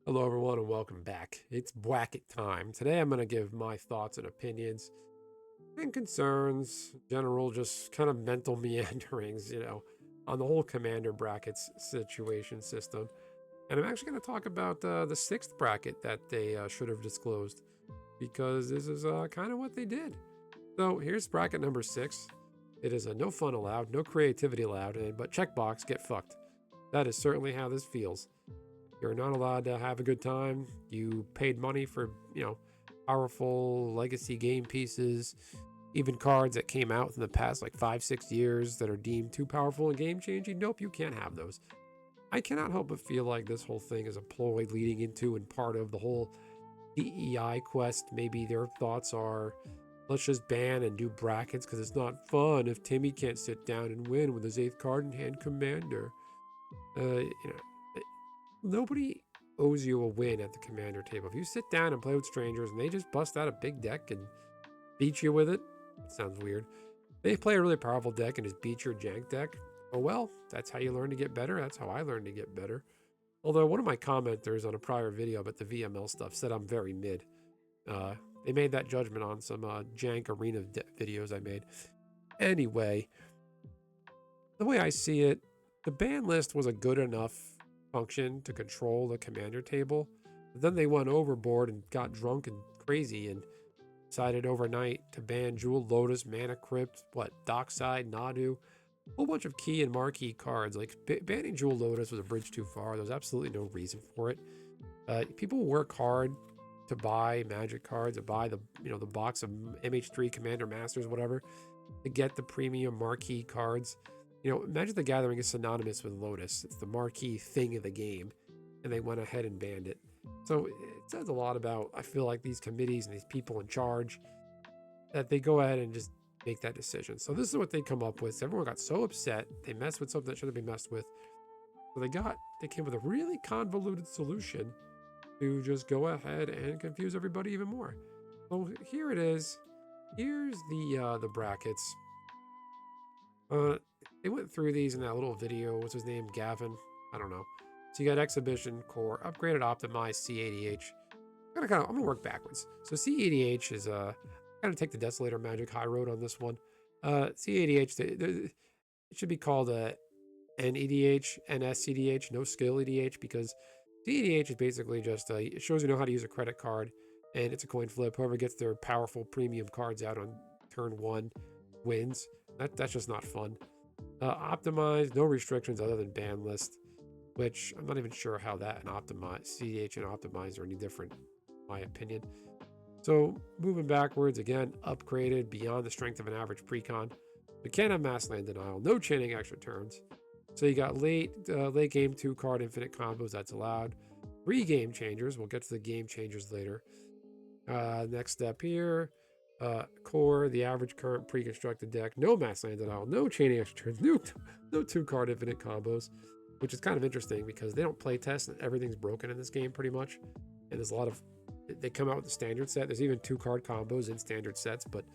Hello, everyone, and welcome back. It's Bracket time. Today, I'm going to give my thoughts and opinions and concerns, general, just kind of mental meanderings, on the whole Commander brackets situation system. And I'm actually going to talk about the sixth bracket that they should have disclosed because this is kind of what they did. So here's bracket number 6. It is a no fun allowed, no creativity allowed, but checkbox, get fucked. That is certainly how this feels. You're not allowed to have a good time. You paid money for, powerful legacy game pieces, even cards that came out in the past like 5, 6 years that are deemed too powerful and game changing. Nope, you can't have those. I cannot help but feel like this whole thing is a ploy leading into and part of the whole DEI quest. Maybe their thoughts are, let's just ban and do brackets because it's not fun if Timmy can't sit down and win with his 8th card in hand commander. Nobody owes you a win at the commander table. If you sit down and play with strangers and they just bust out a big deck and beat you with it, that sounds weird. They play a really powerful deck and just beat your jank deck. Oh well, that's how you learn to get better. That's how I learned to get better. Although one of my commenters on a prior video about the VML stuff said I'm very mid. They made that judgment on some jank arena videos I made. Anyway, the way I see it, the ban list was a good enough function to control the commander table. But then they went overboard and got drunk and crazy and decided overnight to ban Jewel Lotus, Mana Crypt, Dockside, Nadu, a whole bunch of key and marquee cards. Like banning Jewel Lotus was a bridge too far. There was absolutely no reason for it. People work hard to buy Magic cards, to buy the box of MH3 Commander Masters, whatever, to get the premium marquee cards. Magic the Gathering is synonymous with Lotus. It's the marquee thing of the game, and they went ahead and banned it. So it says a lot about, I feel like, these committees and these people in charge, that they go ahead and just make that decision. So this is what they come up with. Everyone got so upset. They messed with something that shouldn't be messed with. So they came with a really convoluted solution to just go ahead and confuse everybody even more. So here it is. Here's the brackets. They went through these in that little video. What's his name? Gavin? I don't know. So you got Exhibition, Core, Upgraded, Optimized, C80H. I'm gonna work backwards. So C80H is gonna take the Desolator Magic High Road on this one. C80H, it should be called NEDH, NSCDH, no skill EDH, because C80H is basically just it shows you know how to use a credit card, and it's a coin flip. Whoever gets their powerful premium cards out on turn 1 wins. That's just not fun. Optimized, no restrictions other than ban list, which I'm not even sure how that and optimize CDH and optimize are any different, in my opinion. So moving backwards again, upgraded beyond the strength of an average precon. We can't have mass land denial, no chaining extra turns. So you got late game 2 card infinite combos, that's allowed. 3 game changers, we'll get to the game changers later. Next step here. Core, the average current pre-constructed deck, no mass land denial, no chaining extra turns, no 2-card infinite combos, which is kind of interesting because they don't play test and everything's broken in this game pretty much. And there's a lot of, they come out with the standard set. There's even 2-card combos in standard sets, but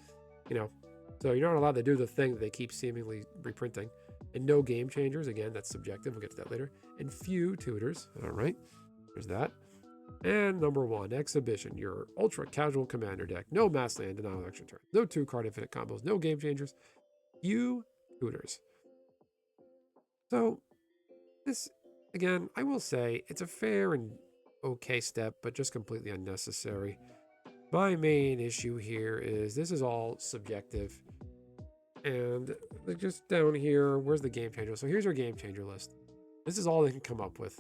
so you're not allowed to do the thing that they keep seemingly reprinting. And no game changers, again, that's subjective. We'll get to that later. And few tutors. All right, there's that. And number 1, Exhibition, your ultra casual commander deck. No mass land, denial extra turn. No 2-card infinite combos, no game changers, few tutors. So this, again, I will say it's a fair and okay step, but just completely unnecessary. My main issue here is this is all subjective. And like just down here, where's the game changer? So here's your game changer list. This is all they can come up with.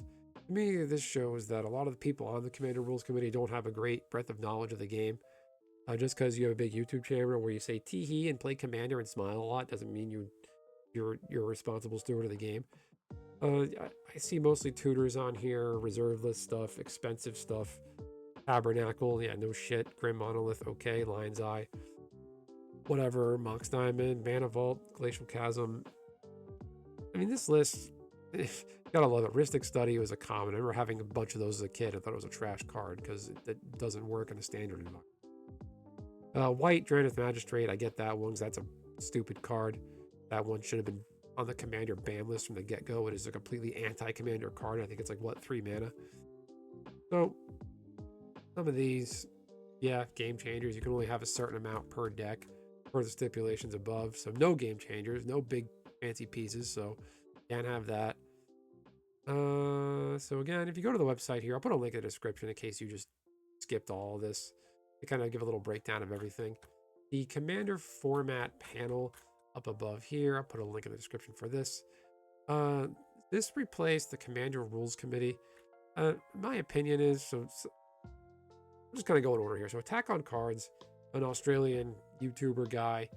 To me, this shows that a lot of the people on the Commander Rules Committee don't have a great breadth of knowledge of the game. Just because you have a big YouTube channel where you say tee-hee and play Commander and smile a lot doesn't mean you're a responsible steward of the game. I see mostly tutors on here, reserve list stuff, expensive stuff, Tabernacle, yeah, no shit, Grim Monolith, okay, Lion's Eye, whatever, Mox Diamond, Mana Vault, Glacial Chasm. I mean, this list, gotta love it. Ristic Study was a common. I remember having a bunch of those as a kid. I thought it was a trash card because it doesn't work in a standard environment. White, Drannith Magistrate, I get that one because that's a stupid card. That one should have been on the commander ban list from the get-go. It is a completely anti-commander card. I think it's like, 3 mana? So some of these, yeah, game changers. You can only have a certain amount per deck per the stipulations above. So no game changers, no big fancy pieces. So can't have that. So again, if you go to the website here, I'll put a link in the description in case you just skipped all of this to kind of give a little breakdown of everything. The commander format panel up above here, I'll put a link in the description for this. This replaced the commander rules committee. My opinion is, I'm just kind of go in order here. So Attack on Cards, an Australian YouTuber guy,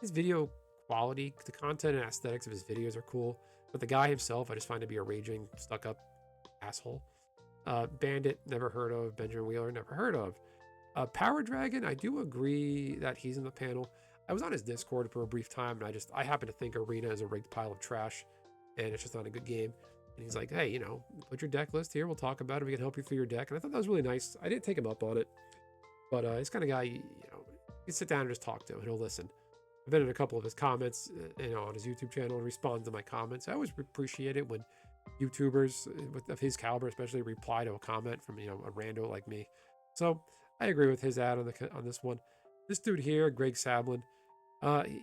his video quality, the content and aesthetics of his videos are cool, but the guy himself, I just find to be a raging, stuck-up asshole. Bandit, never heard of. Benjamin Wheeler, never heard of. Power Dragon, I do agree that he's in the panel. I was on his Discord for a brief time, and I happen to think Arena is a rigged pile of trash, and it's just not a good game. And he's like, hey, put your deck list here. We'll talk about it. We can help you through your deck. And I thought that was really nice. I didn't take him up on it, but he's kind of guy, you can sit down and just talk to him, and he'll listen. I've been in a couple of his comments, on his YouTube channel, and responds to my comments. I always appreciate it when YouTubers of his caliber, especially, reply to a comment from a rando like me. So I agree with his ad on this one. This dude here, Greg Sablin,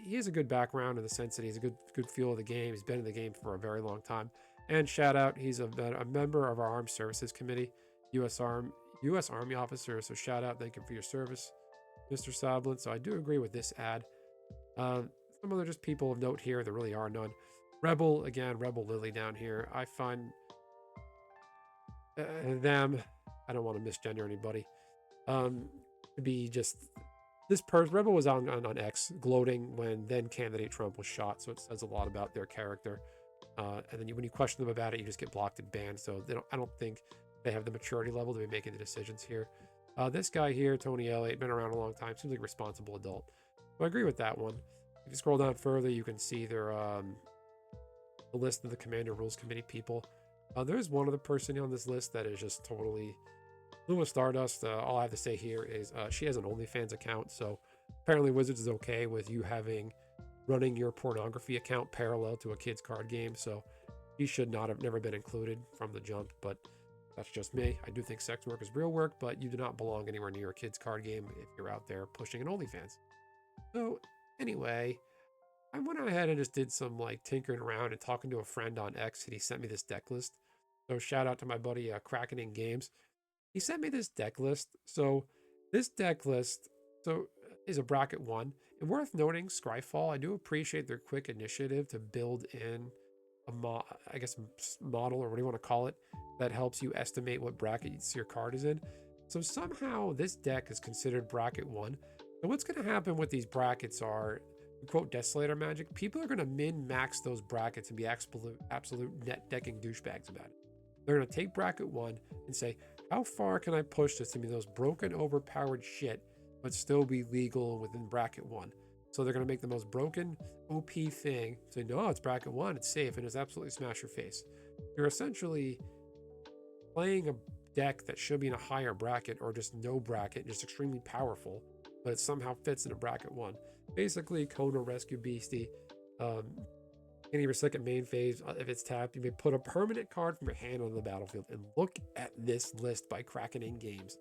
he has a good background in the sense that he's a good feel of the game. He's been in the game for a very long time. And shout out, he's a member of our Armed Services Committee, U.S. Army officer. So shout out, thank you for your service, Mr. Sablin. So I do agree with this ad. Some other just people of note here, there really are none. Rebel, again, Rebel Lily down here. I find them, I don't want to misgender anybody, to be just, this person, Rebel was on X gloating when then candidate Trump was shot. So it says a lot about their character. And then when you question them about it, you just get blocked and banned. So I don't think they have the maturity level to be making the decisions here. This guy here, Tony Elliott, been around a long time, seems like a responsible adult. So I agree with that one. If you scroll down further, you can see their the list of the Commander Rules Committee people. There's one other person on this list that is just totally Luma Stardust. All I have to say here is she has an OnlyFans account, so apparently Wizards is okay with you running your pornography account parallel to a kid's card game, so he should not have never been included from the jump, but that's just me. I do think sex work is real work, but you do not belong anywhere near a kid's card game if you're out there pushing an OnlyFans. So anyway, I went ahead and just did some tinkering around and talking to a friend on X, and he sent me this deck list. So shout out to my buddy Krakening Games. He sent me this deck list. So this deck list is a bracket 1. And worth noting, Scryfall, I do appreciate their quick initiative to build in a model, or what do you want to call it, that helps you estimate what brackets your card is in. So somehow this deck is considered bracket 1. And what's going to happen with these brackets are, quote, Desolator magic, people are going to min-max those brackets and be absolute net decking douchebags about it. They're going to take bracket 1 and say, how far can I push this to be those broken, overpowered shit, but still be legal within bracket 1? So they're going to make the most broken OP thing, say, no, it's bracket 1, it's safe, and it's absolutely smash your face. You're essentially playing a deck that should be in a higher bracket, or just no bracket, just extremely powerful, but it somehow fits in a bracket 1. Basically, Kona Rescue Beastie, in your second main phase, if it's tapped, you may put a permanent card from your hand on the battlefield. And look at this list by Krakening Games.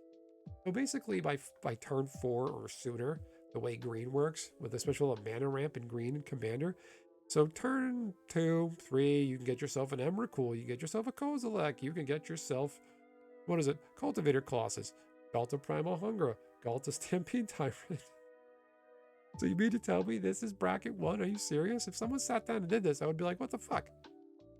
So basically, by turn 4 or sooner, the way green works, with a special mana ramp in green and commander. So turn 2, 3, you can get yourself an Emrakul, you can get yourself a Kozilek, you can get yourself, what is it? Cultivator Colossus, Galta Primal Hunger, Galta Stampede Tyrant. So you mean to tell me this is bracket 1? Are you serious? If someone sat down and did this, I would be like, what the fuck?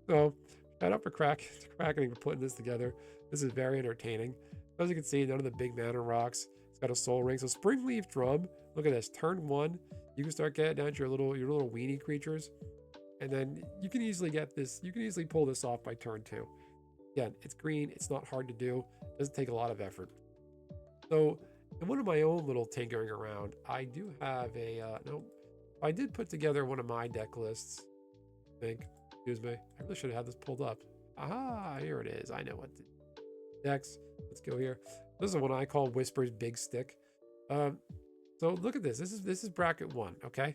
So shout out for Krakening for putting this together. This is very entertaining. As you can see, none of the big mana rocks. It's got a soul ring. So Springleaf Drum, look at this. Turn 1, you can start getting down to your little weenie creatures. And then you can easily get this. You can easily pull this off by turn 2. Again, it's green. It's not hard to do. It doesn't take a lot of effort. So in one of my own little tinkering around, I do have I did put together one of my deck lists, I think. Excuse me. I really should have had this pulled up. Aha, here it is. I know what decks. Let's go here. This is one I call Whisper's Big Stick. So look at this. This is bracket 1, okay?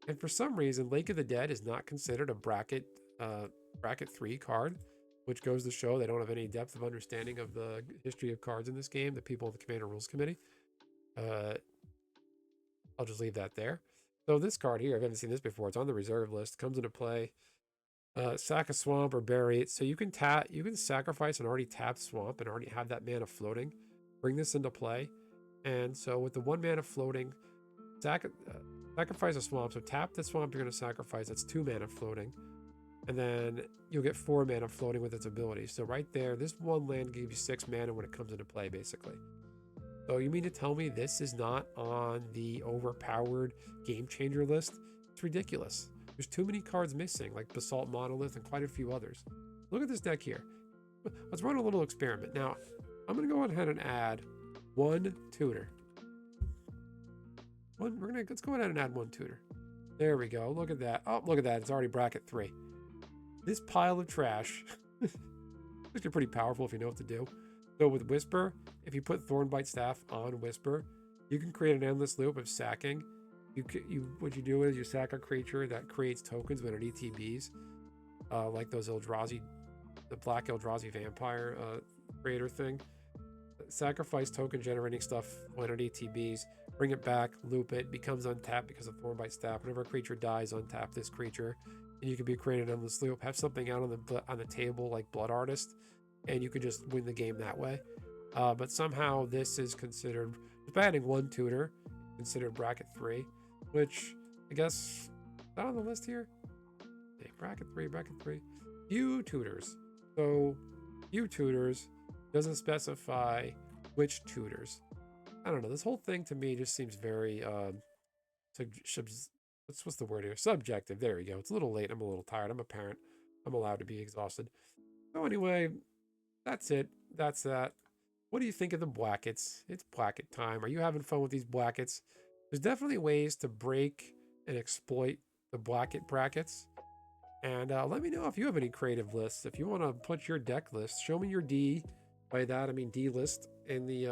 And for some reason, Lake of the Dead is not considered a bracket 3 card. which goes to show they don't have any depth of understanding of the history of cards in this game, the people of the Commander Rules Committee. I'll just leave that there. So this card here, I haven't seen this before. It's on the reserve list. Comes into play. Sack a swamp or bury it. So you can sacrifice an already tapped swamp and already have that mana floating. Bring this into play. And so with the 1 mana floating, sacrifice a swamp. So tap the swamp you're going to sacrifice. That's 2 mana floating. And then you'll get 4 mana floating with its ability. So right there, this 1 land gives you 6 mana when it comes into play, basically. So you mean to tell me this is not on the overpowered game changer list? It's ridiculous. There's too many cards missing, like Basalt Monolith and quite a few others. Look at this deck here. Let's run a little experiment. Now, I'm going to go ahead and add 1 tutor. Let's go ahead and add 1 tutor. There we go. Look at that. Oh, look at that. It's already bracket 3. This pile of trash is actually pretty powerful if you know what to do. So with Whisper, if you put Thornbite Staff on Whisper, you can create an endless loop of sacking. What you do is you sack a creature that creates tokens when it ETBs, like those Eldrazi, the Black Eldrazi Vampire creator thing. Sacrifice token generating stuff when it ETBs, bring it back, loop it, becomes untapped because of Thornbite Staff. Whenever a creature dies, untap this creature, and you can be creating an endless loop. Have something out on the table like Blood Artist, and you can just win the game that way. But somehow this is considered, by adding 1 tutor, considered bracket 3, which I guess is that on the list here? Okay, bracket 3. Few tutors. So few tutors doesn't specify which tutors. I don't know. This whole thing to me just seems very what's the word here? Subjective. There we go. It's a little late. I'm a little tired. I'm a parent. I'm allowed to be exhausted. So anyway, that's it. That's that. What do you think of the BWACKETS? It's bracket time. Are you having fun with these BWACKETS? There's definitely ways to break and exploit the BWACKET brackets. And let me know if you have any creative lists. If you want to put your deck list, show me your D. By that, I mean D list in the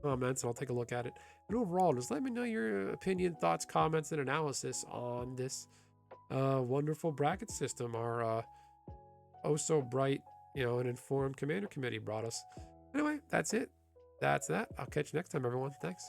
comments, and I'll take a look at it. And overall, just let me know your opinion, thoughts, comments, and analysis on this wonderful bracket system our oh so bright, and informed Commander Committee brought us. Anyway, that's it. That's that. I'll catch you next time, everyone. Thanks.